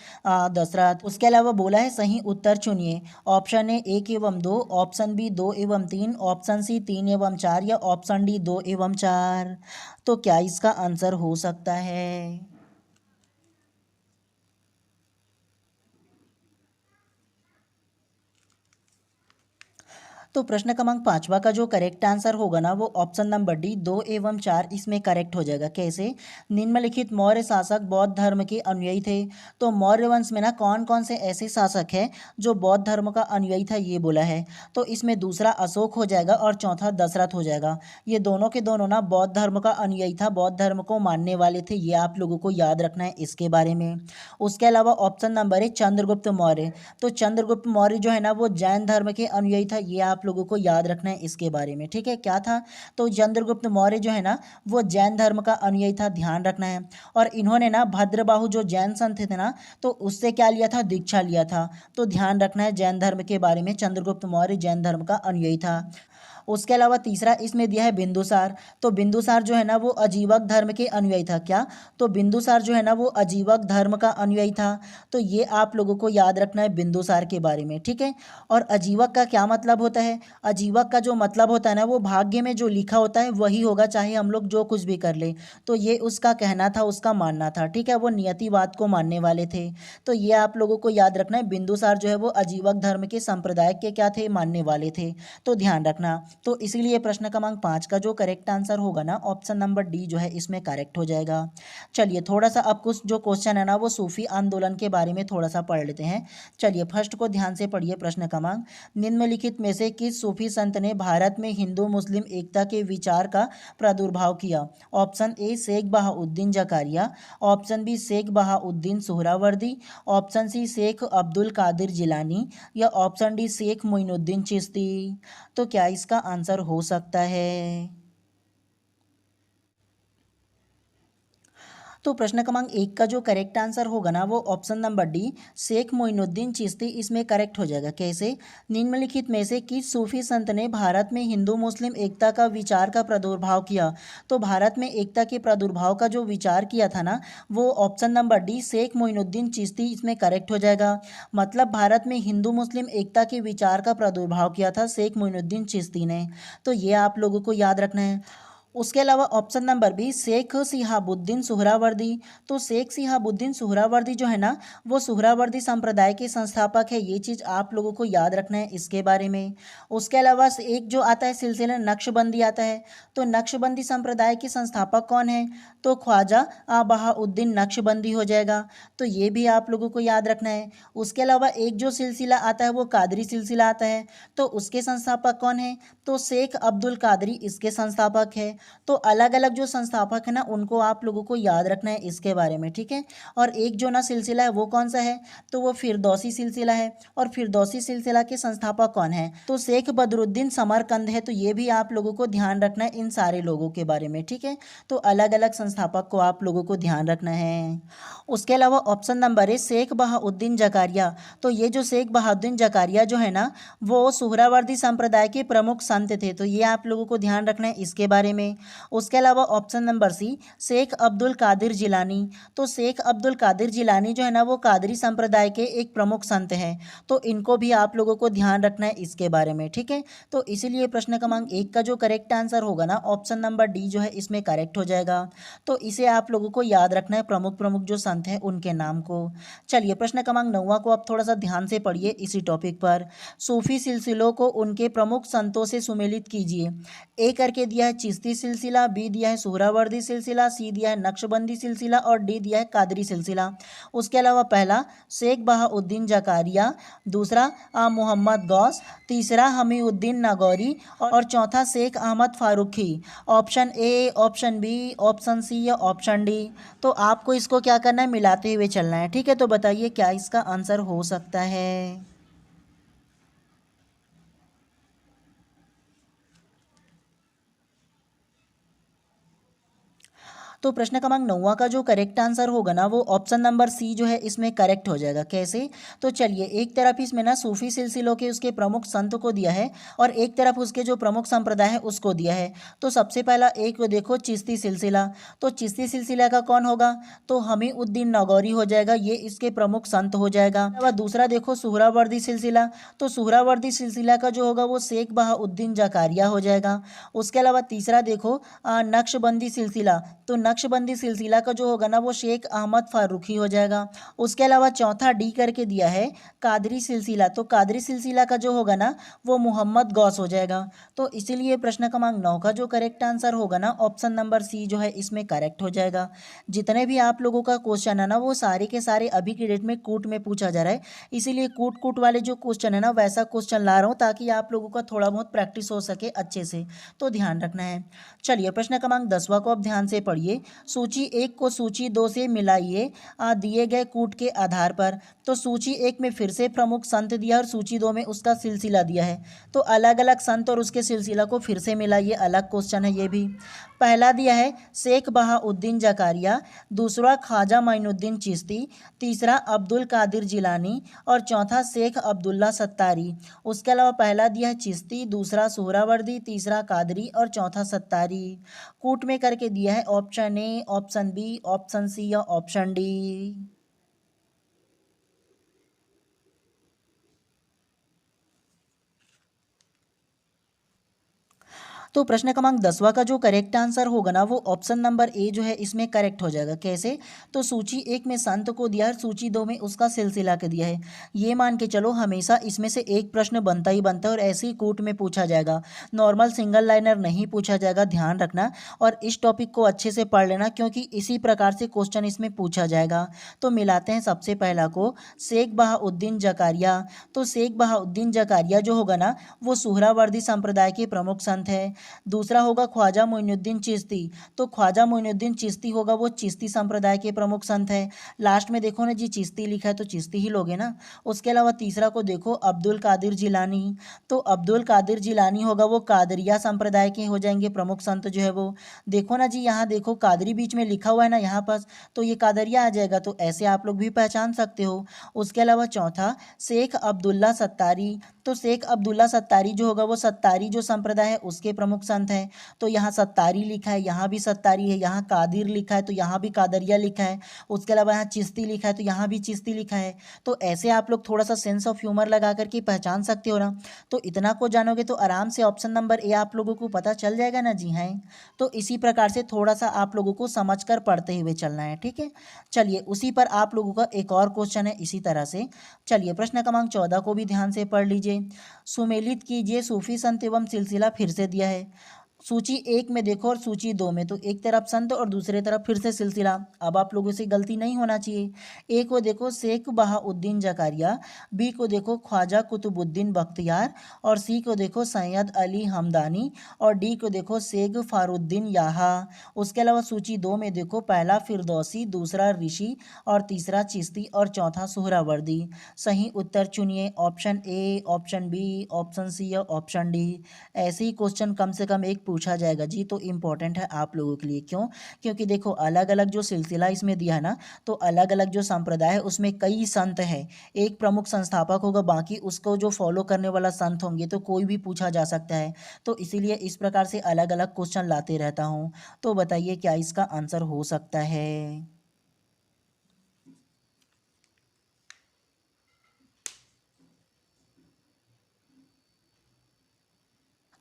दशरथ। उसके अलावा बोला है सही उत्तर चुनिए। ऑप्शन ए 1 एवं 2, ऑप्शन बी 2 एवं 3, ऑप्शन सी 3 एवं 4 या ऑप्शन डी 2 एवं 4। तो क्या इसका आंसर हो सकता है। तो प्रश्न क्रमांक 5वां का जो करेक्ट आंसर होगा ना वो ऑप्शन नंबर डी 2 एवं 4 इसमें करेक्ट हो जाएगा। कैसे, निम्नलिखित मौर्य शासक बौद्ध धर्म के अनुयायी थे, तो मौर्य वंश में ना कौन कौन से ऐसे शासक हैं जो बौद्ध धर्म का अनुयायी था ये बोला है, तो इसमें दूसरा अशोक हो जाएगा और चौथा दशरथ हो जाएगा। ये दोनों के दोनों ना बौद्ध धर्म का अनुयायी था, बौद्ध धर्म को मानने वाले थे, ये आप लोगों को याद रखना है इसके बारे में। उसके अलावा ऑप्शन नंबर है चंद्रगुप्त मौर्य, तो चंद्रगुप्त मौर्य जो है ना वो जैन धर्म के अनुयायी था, ये आप लोगों को याद रखना है इसके बारे में। ठीक है, क्या था, तो चंद्रगुप्त मौर्य जो है ना वो जैन धर्म का अनुयायी था, ध्यान रखना है। और इन्होंने ना भद्रबाहु जो जैन संत थे ना तो उससे क्या लिया था, दीक्षा लिया था, तो ध्यान रखना है जैन धर्म के बारे में। चंद्रगुप्त मौर्य जैन धर्म का अनुयायी था। उसके अलावा तीसरा इसमें दिया है बिंदुसार, तो बिंदुसार जो है ना वो अजीवक धर्म के अनुयायी था। क्या, तो बिंदुसार जो है ना वो अजीवक धर्म का अनुयायी था, तो ये आप लोगों को याद रखना है बिंदुसार के बारे में। ठीक है, और अजीवक का क्या मतलब होता है, अजीवक का जो मतलब होता है ना वो भाग्य में जो लिखा होता है वही होगा, चाहे हम लोग जो कुछ भी कर ले, तो ये उसका कहना था, उसका मानना था। ठीक है, वो नियतिवाद को मानने वाले थे, तो ये आप लोगों को याद रखना है। बिंदुसार जो है वो अजीवक धर्म के संप्रदाय के क्या थे, मानने वाले थे, तो ध्यान रखना। तो इसीलिए प्रश्न क्रमांक 5 का जो करेक्ट आंसर होगा ना ऑप्शन नंबर डी जो है इसमें करेक्ट हो जाएगा। चलिए थोड़ा सा अब कुछ जो क्वेश्चन है ना वो सूफी आंदोलन के बारे में थोड़ा सा पढ़ लेते हैं। चलिए फर्स्ट को ध्यान से पढ़िए प्रश्न क्रमांक, निम्नलिखित में से किस सूफी संत ने भारत में हिंदू मुस्लिम एकता के विचार का प्रादुर्भाव किया? Option A Sheikh Bahauddin Zakariya, option B Sheikh Bahauddin Suhrawardi, option C Sheikh Abdul Qadir Jilani या ऑप्शन डी शेख मोइनुद्दीन चिश्ती। तो क्या इसका आंसर हो सकता है? तो प्रश्न क्रमांक 1 का जो करेक्ट आंसर होगा ना वो option number D Sheikh Moinuddin Chishti इसमें करेक्ट हो जाएगा। कैसे? निम्नलिखित में से किस सूफी संत ने भारत में हिंदू मुस्लिम एकता का विचार का प्रादुर्भाव किया? तो भारत में एकता के प्रादुर्भाव का जो विचार किया था ना वो option number D Sheikh Moinuddin Chishti इसमें करेक्ट हो जाएगा। मतलब भारत में हिंदू मुस्लिम एकता के विचार का प्रादुर्भाव किया था शेख मोइनुद्दीन चिश्ती ने। तो ये आप लोगों को याद रखना है। उसके अलावा option number B Sheikh Shihabuddin Suhrawardi. तो शेख सिहाबुद्दीन सुहरावर्दी जो है ना वो सुहरावर्दी संप्रदाय के संस्थापक है, ये चीज़ आप लोगों को याद रखना है इसके बारे में। उसके अलावा एक जो आता है सिलसिला नक्शबंदी आता है, तो नक्शबंदी संप्रदाय के संस्थापक कौन है? तो ख्वाजा बहाउद्दीन नक्शबंदी हो जाएगा। तो ये भी आप लोगों को याद रखना है। उसके अलावा एक जो सिलसिला आता है वो कादरी सिलसिला आता है, तो उसके संस्थापक कौन है? तो शेख अब्दुल कादरी इसके संस्थापक है। तो अलग अलग जो संस्थापक है ना उनको आप लोगों को याद रखना है इसके बारे में, ठीक है। और एक जो ना सिलसिला है वो कौन सा है? तो वो फिरदौसी सिलसिला है। और फिरदौसी सिलसिला के संस्थापक कौन है? तो शेख बदरुद्दीन समरकंद है। तो ये भी आप लोगों को ध्यान रखना है इन सारे लोगों के बारे में, ठीक है। तो अलग अलग संस्थापक को आप लोगों को ध्यान रखना है। उसके अलावा ऑप्शन नंबर है शेख बहाउद्दीन जकारिया। तो ये जो शेख बहाउद्दीन जकारिया जो है ना वो सुहरावर्दी संप्रदाय के प्रमुख संत थे। तो ये आप लोगों को ध्यान रखना है इसके बारे में। उसके अलावा option number C Sheikh Abdul Qadir Jilani. तो शेख अब्दुल कादिर जिलानी जो है ना वो कादरी संप्रदाय के एक प्रमुख संत हैं। तो इनको भी आप लोगों को ध्यान रखना है इसके बारे में, ठीक है। तो इसीलिए प्रश्न क्रमांक 1 का जो करेक्ट आंसर होगा ना ऑप्शन नंबर डी जो है इसमें करेक्ट हो जाएगा। तो इसे आप लोगों को याद रखना है, प्रमुख प्रमुख जो संत हैं उनके नाम को। चलिए प्रश्न क्रमांक 9 को आप थोड़ा सा ध्यान से पढ़िए इसी टॉपिक पर। सूफी सिलसिलों को उनके प्रमुख संतों से सुमेलित कीजिए। ए करके दिया है चिश्ती सिलसिला, बी दिया है सुहरावर्दी सिलसिला, सी दिया है नक्शबंदी सिलसिला और डी दिया है कादरी सिलसिला। उसके अलावा पहला शेख बहाउद्दीन जकारिया, दूसरा मोहम्मद गौस, तीसरा हमीउद्दीन नागौरी और चौथा Sheikh Ahmad Faruqi. Option A, option B, option C या ऑप्शन डी। तो आपको इसको क्या करना है, मिलाते हुए चलना है, ठीक है। तो बताइए क्या इसका आंसर हो सकता है? तो प्रश्न क्रमांक 9 का जो करेक्ट आंसर होगा ना वो ऑप्शन नंबर सी जो है इसमें करेक्ट हो जाएगा। कैसे? तो चलिए एक तरफ इसमें ना सूफी सिलसिलों के उसके प्रमुख संत को दिया है और एक तरफ उसके जो प्रमुख संप्रदाय है उसको दिया है। तो सबसे पहला एक देखो चिश्ती सिलसिला। तो चिश्ती सिलसिला का कौन होगा? तो हमीउद्दीन नागौरी हो जाएगा, ये इसके प्रमुख संत हो जाएगा। अब दूसरा देखो सुहरावर्दी सिलसिला। तो सुहरावर्दी सिलसिला का जो होगा वो शेख बहाउद्दीन जकारिया हो जाएगा। उसके अलावा तीसरा देखो नक्शबंदी सिलसिला। तो नक्शबंदी सिलसिला का जो होगा ना वो शेख अहमद फारूकी हो जाएगा। उसके अलावा चौथा डी करके दिया है कादरी सिलसिला। तो कादरी सिलसिला का जो होगा ना वो मोहम्मद गौस हो जाएगा। तो इसीलिए प्रश्न क्रमांक 9 का जो करेक्ट आंसर होगा ना ऑप्शन नंबर सी जो है इसमें करेक्ट हो जाएगा। जितने भी आप लोगों का क्वेश्चन है ना वो सारे के सारे अभी की डेट में कूट में पूछा जा रहा है, इसीलिए कूट कूट वाले जो क्वेश्चन है ना वैसा क्वेश्चन ला रहा हूँ ताकि आप लोगों का थोड़ा बहुत प्रैक्टिस हो सके अच्छे से। तो ध्यान रखना है। चलिए प्रश्न क्रमांक 10 को आप ध्यान से पढ़िए। सूची 1 को सूची 2 से मिलाइए दिए गए कूट के आधार पर। तो सूची 1 में फिर से प्रमुख संत दिया और सूची 2 में उसका सिलसिला दिया है। तो अलग अलग संत और उसके सिलसिला को फिर से मिलाइए, अलग क्वेश्चन है ये भी। पहला दिया है शेख बहाउद्दीन जकारिया, दूसरा ख्वाजा माइनुद्दीन चिश्ती, तीसरा अब्दुल कादिर जिलानी और चौथा शेख अब्दुल्ला सत्तारी। उसके अलावा पहला दिया है चिश्ती, दूसरा सुहरावर्दी, तीसरा कादरी और चौथा सत्तारी। कूट में करके दिया है option A, option B, option C या ऑप्शन डी। तो प्रश्न क्रमांक 10वां का जो करेक्ट आंसर होगा ना वो ऑप्शन नंबर ए जो है इसमें करेक्ट हो जाएगा। कैसे? तो सूची एक में संत को दिया है, सूची दो में उसका सिलसिला के दिया है। ये मान के चलो हमेशा इसमें से एक प्रश्न बनता ही बनता है और ऐसे ही कूट में पूछा जाएगा, नॉर्मल सिंगल लाइनर नहीं पूछा जाएगा, ध्यान रखना। और इस टॉपिक को अच्छे से पढ़ लेना क्योंकि इसी प्रकार से क्वेश्चन इसमें पूछा जाएगा। तो मिलाते हैं सबसे पहला को, शेख बहाउद्दीन जकारिया। तो शेख बहाउद्दीन जकारिया जो होगा ना वो सुहरावर्दी संप्रदाय के प्रमुख संत है। दूसरा होगा ख्वाजा मोइनुद्दीन चिश्ती। तो ख्वाजा मोइनुद्दीन चिश्ती होगा वो चिश्ती संप्रदाय के प्रमुख संत है। लास्ट में देखो ना जी चिश्ती लिखा है तो चिश्ती ही लोगे ना। उसके अलावा तीसरा को देखो अब्दुल कादिर जिलानी। तो अब्दुल कादिर जिलानी होगा वो कादरिया संप्रदाय के हो जाएंगे प्रमुख संत जो है वो। देखो ना जी यहाँ देखो कादरी बीच में लिखा हुआ है ना यहाँ पास, तो ये कादरिया आ जाएगा, तो ऐसे आप लोग भी पहचान सकते हो। उसके अलावा चौथा शेख अब्दुल्ला सत्तारी। तो शेख अब्दुल्ला सत्तारी जो होगा वो सत्तारी जो संप्रदाय है उसके प्रमुख संत हैं। तो यहाँ सत्तारी लिखा है, यहाँ भी सत्तारी है, यहाँ कादिर लिखा है तो यहाँ भी कादरिया लिखा है। उसके अलावा यहाँ चिश्ती लिखा है तो यहाँ भी चिश्ती लिखा है। तो ऐसे आप लोग थोड़ा सा सेंस ऑफ ह्यूमर लगा करके पहचान सकते हो ना। तो इतना को जानोगे तो आराम से ऑप्शन नंबर ए आप लोगों को पता चल जाएगा ना जी। हैं तो इसी प्रकार से थोड़ा सा आप लोगों को समझ कर पढ़ते हुए चलना है, ठीक है। चलिए उसी पर आप लोगों का एक और क्वेश्चन है इसी तरह से। चलिए प्रश्न क्रमांक 14 को भी ध्यान से पढ़ लीजिए। सुमेलित कीजिए सूफी संत एवं सिलसिला फिर से दिया है। सूची एक में देखो और सूची दो में, तो एक तरफ संत और दूसरे तरफ फिर से सिलसिला। अब आप लोगों से गलती नहीं होना चाहिए। ए को देखो शेख बहाउद्दीन जकारिया, बी को देखो ख्वाजा कुतुबुद्दीन बख्तियार, और सी को देखो सैयद अली हमदानी, और डी को देखो शेख फारुद्दीन याहा। उसके अलावा सूची दो में देखो पहला फिरदौसी, दूसरा ऋषि, और तीसरा चिश्ती, और चौथा सुहरावर्दी। सही उत्तर चुनिए, option A, option B, option C या ऑप्शन डी। ऐसे ही क्वेश्चन कम से कम एक पूछा जाएगा जी, तो इम्पोर्टेंट है आप लोगों के लिए। क्यों? क्योंकि देखो अलग अलग जो सिलसिला इसमें दिया है ना, तो अलग अलग जो संप्रदाय है उसमें कई संत हैं। एक प्रमुख संस्थापक होगा, बाकी उसको जो फॉलो करने वाला संत होंगे, तो कोई भी पूछा जा सकता है। तो इसीलिए इस प्रकार से अलग अलग क्वेश्चन लाते रहता हूँ। तो बताइए क्या इसका आंसर हो सकता है?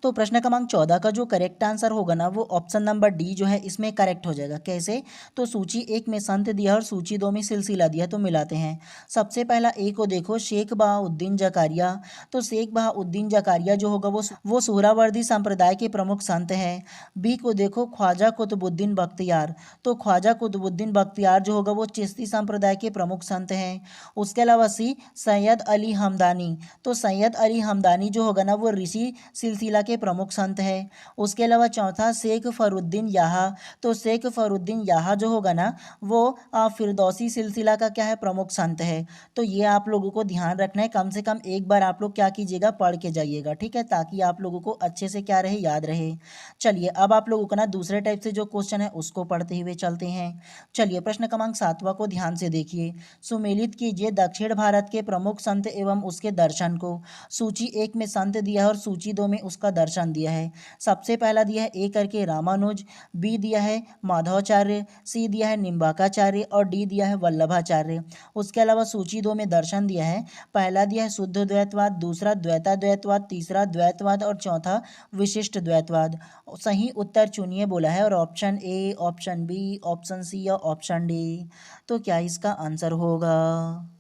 तो प्रश्न क्रमांक 14 का जो करेक्ट आंसर होगा ना वो ऑप्शन नंबर डी जो है इसमें करेक्ट हो जाएगा। कैसे? तो सूची एक में संत दिया और सूची दो में सिलसिला दिया, तो मिलाते हैं। सबसे पहला ए को देखो शेख बहाउद्दीन जकारिया। तो शेख बहाउद्दीन जकारिया जो होगा वो सुहरावर्दी संप्रदाय के प्रमुख संत हैं। बी को देखो ख्वाजा कुतुबुद्दीन बख्तियार। तो ख्वाजा कुतुबुद्दीन बख्तियार जो होगा वो चिश्ती संप्रदाय के प्रमुख संत हैं। उसके अलावा सी सैयद अली हमदानी। तो सैयद अली हमदानी जो होगा ना वो ऋषि सिलसिला के प्रमुख संत है। उसके अलावा चौथा शेख फरुद्दीन याहा। तो शेख फरुद्दीन याहा जो होगा ना वो फिरदौसी सिलसिला का क्या है, प्रमुख संत है। तो ये आप लोगों को ध्यान रखना है, कम से कम एक बार आप लोग क्या कीजिएगा, पढ़ के जाइएगा, ठीक है, ताकि आप लोगों को अच्छे से क्या रहे, याद रहे। चलिए अब आप लोगों को ना दूसरे टाइप से जो क्वेश्चन है उसको पढ़ते हुए चलते हैं। चलिए प्रश्न क्रमांक 7वां को ध्यान से देखिए। सुमेलित कीजिए दक्षिण भारत के प्रमुख संत एवं उसके दर्शन को। सूची एक में संत दिया है और सूची दो में उसका दर्शन दिया है। सबसे पहला दिया है ए करके रामानुज, बी दिया है माधवाचार्य, सी दिया है निम्बाकाचार्य, और डी दिया है वल्लभाचार्य। उसके अलावा सूची दो में दर्शन दिया है, पहला दिया है शुद्ध द्वैतवाद, दूसरा द्वैताद्वैतवाद, तीसरा द्वैतवाद, और चौथा विशिष्ट द्वैतवाद। सही उत्तर चुनिए बोला है, और option A, option B, option C या ऑप्शन डी। तो क्या इसका आंसर होगा?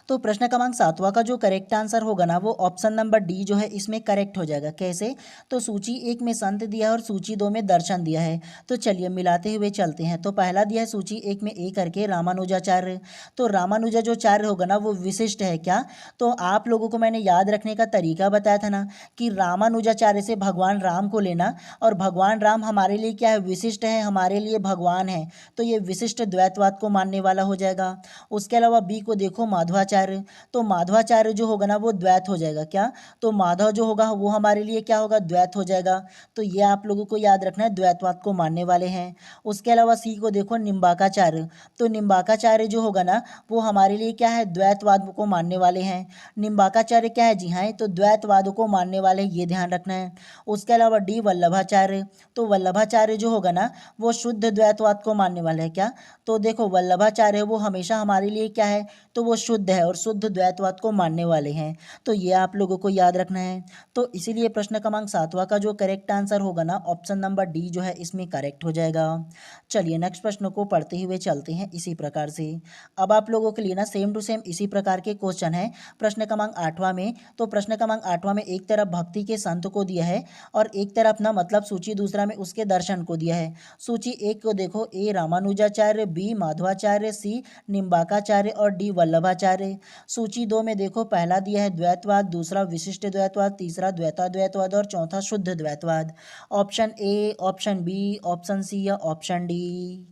तो प्रश्न क्रमांक 7वां का जो करेक्ट आंसर होगा ना वो ऑप्शन नंबर डी जो है इसमें करेक्ट हो जाएगा। कैसे? तो सूची एक में संत दिया है और सूची दो में दर्शन दिया है। तो चलिए मिलाते हुए चलते हैं। तो पहला दिया है सूची एक में ए करके रामानुजाचार्य। तो रामानुजा जो चार्य होगा ना वो विशिष्ट है क्या? तो आप लोगों को मैंने याद रखने का तरीका बताया था ना कि रामानुजाचार्य से भगवान राम को लेना, और भगवान राम हमारे लिए क्या है, विशिष्ट है, हमारे लिए भगवान है। तो ये विशिष्ट द्वैतवाद को मानने वाला हो जाएगा। उसके अलावा बी को देखो माधवाचार्य माधवाचार्य। तो माधवाचार्य जो होगा ना वो द्वैत हो जाएगा क्या, तो माधव जो होगा वो हमारे लिए क्या होगा, द्वैत हो जाएगा। तो ये आप लोगों को याद रखना है, द्वैतवाद को मानने वाले हैं। उसके अलावा सी को देखो, निम्बाकाचार्य। तो निम्बाकाचार्य जो होगा ना वो हमारे लिए क्या है, द्वैतवाद को मानने वाले हैं। निम्बाकाचार्य क्या है जी, हाँ तो द्वैतवाद को मानने वाले, ये ध्यान रखना है। उसके अलावा डी वल्लभाचार्य। तो वल्लभाचार्य जो होगा ना वो शुद्ध द्वैतवाद को मानने वाले हैं क्या, तो देखो वल्लभाचार्य वो हमेशा हमारे लिए क्या है, तो वो शुद्ध है और शुद्ध द्वैतवाद को मानने वाले हैं। तो ये आप लोगों को याद रखना है। तो इसीलिए प्रश्न क्रमांक 7वां का जो करेक्ट आंसर होगा ना ऑप्शन नंबर डी जो है इसमें करेक्ट हो जाएगा। चलिए नेक्स्ट प्रश्न को पढ़ते हुए चलते हैं इसी प्रकार से। अब आप लोगों के लिए ना सेम टू सेम इसी प्रकार के क्वेश्चन है प्रश्न क्रमांक 8वां में। तो प्रश्न क्रमांक 8वां में एक तरफ भक्ति के संत को दिया है और एक तरफ ना मतलब सूची दूसरा में उसके दर्शन को दिया है। सूची एक को देखो, ए रामानुजाचार्य, बी माधवाचार्य, सी निम्बाकाचार्य और डी वल्लभाचार्य। सूची दो में देखो, पहला दिया है द्वैतवाद, दूसरा विशिष्ट द्वैतवाद, तीसरा द्वैताद्वैतवाद और चौथा शुद्ध द्वैतवाद। Option A, option B, option C या ऑप्शन डी।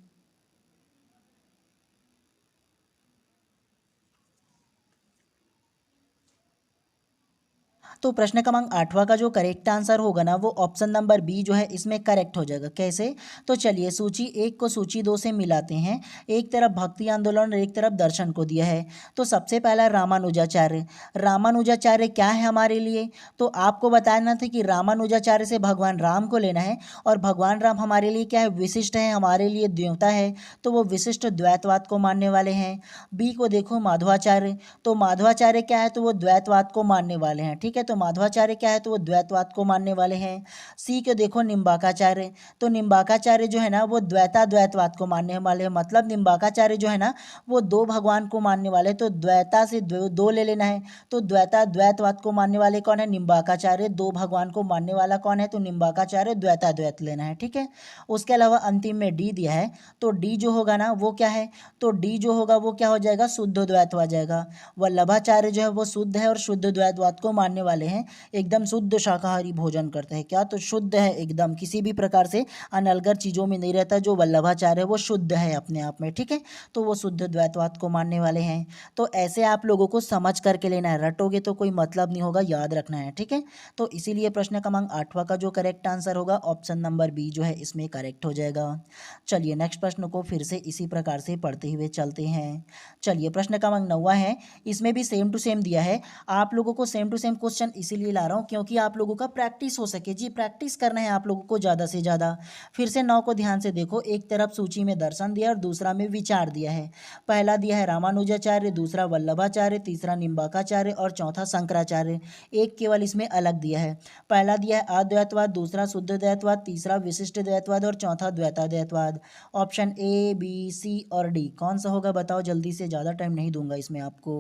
तो प्रश्न क्रमांक 8वां का जो करेक्ट आंसर होगा ना वो ऑप्शन नंबर बी जो है इसमें करेक्ट हो जाएगा। कैसे, तो चलिए सूची एक को सूची दो से मिलाते हैं। एक तरफ भक्ति आंदोलन और एक तरफ दर्शन को दिया है। तो सबसे पहला रामानुजाचार्य। रामानुजाचार्य क्या है हमारे लिए, तो आपको बताना था कि रामानुजाचार्य से भगवान राम को लेना है और भगवान राम हमारे लिए क्या है, विशिष्ट है, हमारे लिए देवता है। तो वो विशिष्ट द्वैतवाद को मानने वाले हैं। बी को देखो माधवाचार्य। तो माधवाचार्य क्या है, तो वो द्वैतवाद को मानने वाले हैं। ठीक है, तो माधवाचार्य क्या है, तो वो द्वैतवाद को मानने वाले हैं। सी को देखो निम्बाकाचार्य। तो निम्बाकाचार्य जो है ना वो द्वैतवाद को मानने वाले हैं। मतलब निम्बाकाचार्य जो है ना वो दो भगवान को मानने वाले, तो द्वैता से दो ले लेना है। तो द्वैतवाद को मानने वाले कौन है, निम्बाकाचार्य। दो भगवान को मानने वाला कौन है, तो निम्बाकाचार्य। द्वैत लेना है। ठीक है, उसके अलावा अंतिम में डी दिया है। तो डी जो होगा ना वो क्या है, तो डी जो होगा वो क्या हो जाएगा, शुद्ध द्वैतवाद जाएगा। वल्लभाचार्य जो है वो शुद्ध है और शुद्ध द्वैतवाद को मानने वाले हैं। एकदम शुद्ध शाकाहारी भोजन करते हैं क्या, तो शुद्ध है एकदम, किसी भी प्रकार से अनलगर चीज़ों में नहीं रहता। जो वल्लभाचार्य है वो शुद्ध है अपने आप में। ठीक है, तो वो शुद्ध द्वैतवाद को मानने वाले हैं। तो ऐसे आप लोगों को समझ करके लेना है, रटोगे तो कोई मतलब नहीं होगा, याद रखना है। ठीक है, तो इसीलिए प्रश्न क्रमांक 8वां का जो करेक्ट आंसर होगा ऑप्शन नंबर बी जो है इसमें करेक्ट हो जाएगा। चलिए नेक्स्ट प्रश्न को फिर से इसी प्रकार से पढ़ते हुए चलते हैं। चलिए प्रश्न क्रमांक 9वां है, इसमें भी सेम टू सेम दिया है। आप लोगों को सेम टू सेम क्वेश्चन इसीलिए ला रहा हूँ क्योंकि आप लोगों का प्रैक्टिस हो सके। जी प्रैक्टिस करना है आप लोगों को ज़्यादा से ज़्यादा। फिर से 9 को ध्यान से देखो, एक तरफ सूची में दर्शन दिया और दूसरा में विचार दिया है। पहला दिया है रामानुजाचार्य, दूसरा वल्लभाचार्य, तीसरा निम्बाकाचार्य और चौथा शंकराचार्य। एक केवल इसमें अलग दिया है। पहला दिया है अद्वैतवाद, दूसरा शुद्ध द्वैतवाद, तीसरा विशिष्ट द्वैतवाद और चौथा द्वैताद्वैतवाद। ऑप्शन ए, बी, सी और डी कौन सा होगा बताओ जल्दी से, ज़्यादा टाइम नहीं दूंगा इसमें आपको।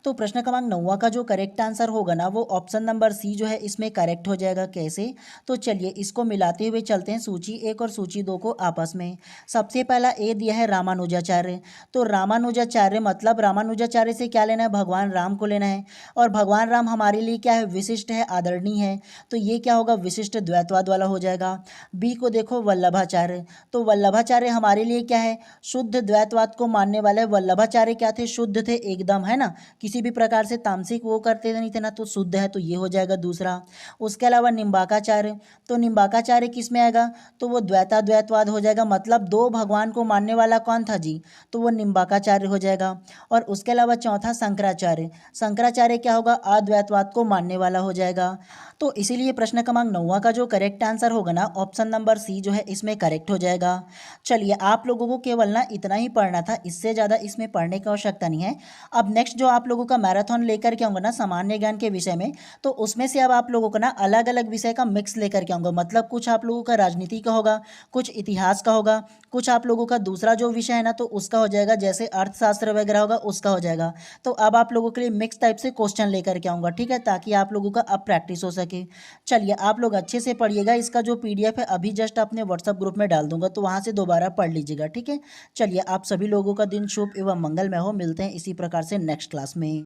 तो प्रश्न क्रमांक 9वां का जो करेक्ट आंसर होगा ना वो ऑप्शन नंबर सी जो है इसमें करेक्ट हो जाएगा। कैसे, तो चलिए इसको मिलाते हुए चलते हैं सूची एक और सूची दो को आपस में। सबसे पहला ए दिया है रामानुजाचार्य। तो रामानुजाचार्य मतलब रामानुजाचार्य से क्या लेना है, भगवान राम को लेना है। और भगवान राम हमारे लिए क्या है, विशिष्ट है, आदरणीय है। तो ये क्या होगा, विशिष्ट द्वैतवाद वाला हो जाएगा। बी को देखो वल्लभाचार्य। तो वल्लभाचार्य हमारे लिए क्या है, शुद्ध द्वैतवाद को मानने वाले। वल्लभाचार्य क्या थे, शुद्ध थे एकदम, है ना, किसी भी प्रकार से तामसिक वो करते नहीं थे ना, तो शुद्ध है, तो ये हो जाएगा दूसरा। उसके अलावा निम्बाकाचार्य। तो निम्बाकाचार्य किस में आएगा, तो वो द्वैतवाद हो जाएगा। मतलब दो भगवान को मानने वाला कौन था जी, तो वो निम्बाकाचार्य हो जाएगा। और उसके अलावा चौथा शंकराचार्य। शंकराचार्य क्या होगा, अद्वैतवाद को मानने वाला हो जाएगा। तो इसीलिए प्रश्न क्रमांक 9वां का जो करेक्ट आंसर होगा ना ऑप्शन नंबर सी जो है इसमें करेक्ट हो जाएगा। चलिए आप लोगों को केवल ना इतना ही पढ़ना था, इससे ज़्यादा इसमें पढ़ने की आवश्यकता नहीं है। अब नेक्स्ट जो आप लोगों का मैराथन लेकर के आऊँगा ना सामान्य ज्ञान के विषय में, तो उसमें से अब आप लोगों को ना अलग अलग विषय का मिक्स लेकर के आऊँगा। मतलब कुछ आप लोगों का राजनीति का होगा, कुछ इतिहास का होगा, कुछ आप लोगों का दूसरा जो विषय है ना तो उसका हो जाएगा, जैसे अर्थशास्त्र वगैरह होगा उसका हो जाएगा। तो अब आप लोगों के लिए मिक्स टाइप से क्वेश्चन लेकर के आऊँगा, ठीक है, ताकि आप लोगों का अब प्रैक्टिस हो सके। चलिए आप लोग अच्छे से पढ़िएगा। इसका जो PDF है अभी जस्ट अपने व्हाट्सएप ग्रुप में डाल दूंगा, तो वहाँ से दोबारा पढ़ लीजिएगा। ठीक है, चलिए आप सभी लोगों का दिन शुभ एवं मंगलमय हो। मिलते हैं इसी प्रकार से नेक्स्ट क्लास में।